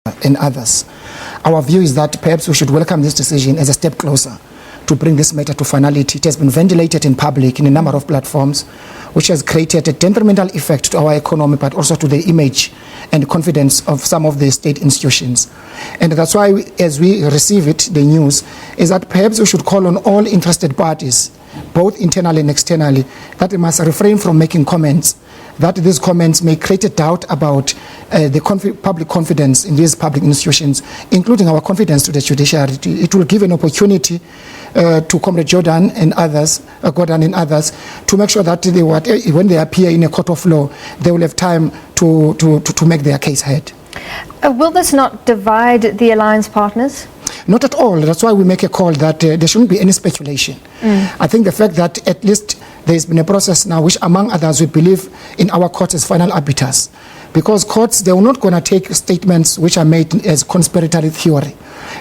and others. Our view is that perhaps we should welcome this decision as a step closer to bring this matter to finality. It has been ventilated in public in a number of platforms, which has created a detrimental effect to our economy, but also to the image and confidence of some of the state institutions. And that's why, as we receive it, the news, is that perhaps we should call on all interested parties, both internally and externally, that they must refrain from making comments, that these comments may create a doubt about the public confidence in these public institutions, including our confidence to the judiciary. It will give an opportunity to Comrade Gordhan and others, to make sure that when they appear in a court of law, they will have time to make their case heard. Will this not divide the alliance partners? Not at all. That's why we make a call that there shouldn't be any speculation. I think the fact that at least there's been a process now which, among others, we believe in our courts as final arbiters. Because courts, they're not going to take statements which are made as conspiratory theory.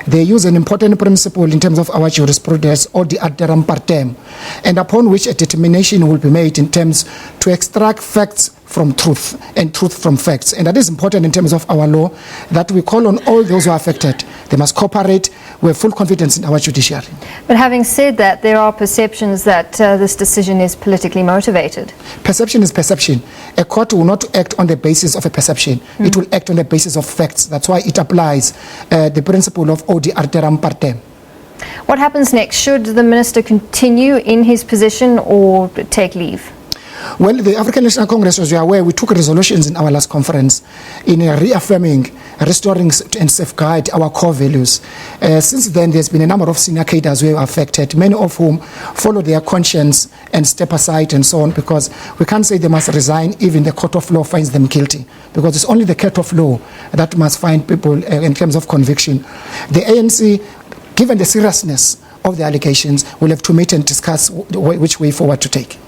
They use an important principle in terms of our jurisprudence, or the adderam partem, and upon which a determination will be made in terms to extract facts from truth and truth from facts. And that is important in terms of our law, that we call on all those who are affected. They must cooperate. We have full confidence in our judiciary. But having said that, there are perceptions that this decision is politically motivated. Perception is perception. A court will not act on the basis of a perception. It will act on the basis of facts. That's why it applies the principle of odi arteram partem. What happens next? Should the minister continue in his position or take leave? Well, the African National Congress, as you are aware, we took resolutions in our last conference in reaffirming, restoring and safeguard our core values. Since then, there's been a number of senior cadres who are affected, many of whom follow their conscience and step aside and so on, because we can't say they must resign even the court of law finds them guilty, because it's only the court of law that must find people in terms of conviction. The ANC, given the seriousness of the allegations, will have to meet and discuss which way forward to take.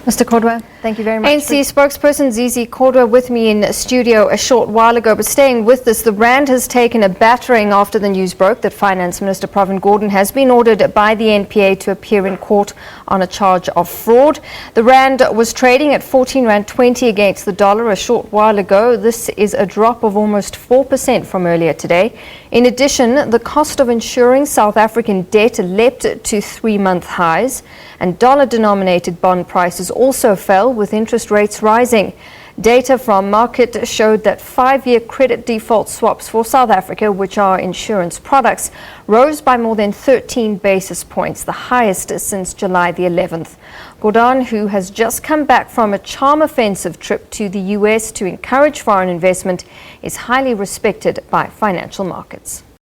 Mr. Kodwa, thank you very much. ANC spokesperson Zizi Kodwa with me in studio a short while ago. But staying with this, the rand has taken a battering after the news broke that Finance Minister Pravin Gordhan has been ordered by the NPA to appear in court on a charge of fraud. The rand was trading at 14.20 rand against the dollar a short while ago. This is a drop of almost 4% from earlier today. In addition, the cost of insuring South African debt leapt to 3-month highs, and dollar-denominated bond prices also fell, with interest rates rising. Data from market showed that 5-year credit default swaps for South Africa, which are insurance products, rose by more than 13 basis points, the highest since July the 11th. Gordhan, who has just come back from a charm offensive trip to the US to encourage foreign investment, is highly respected by financial markets.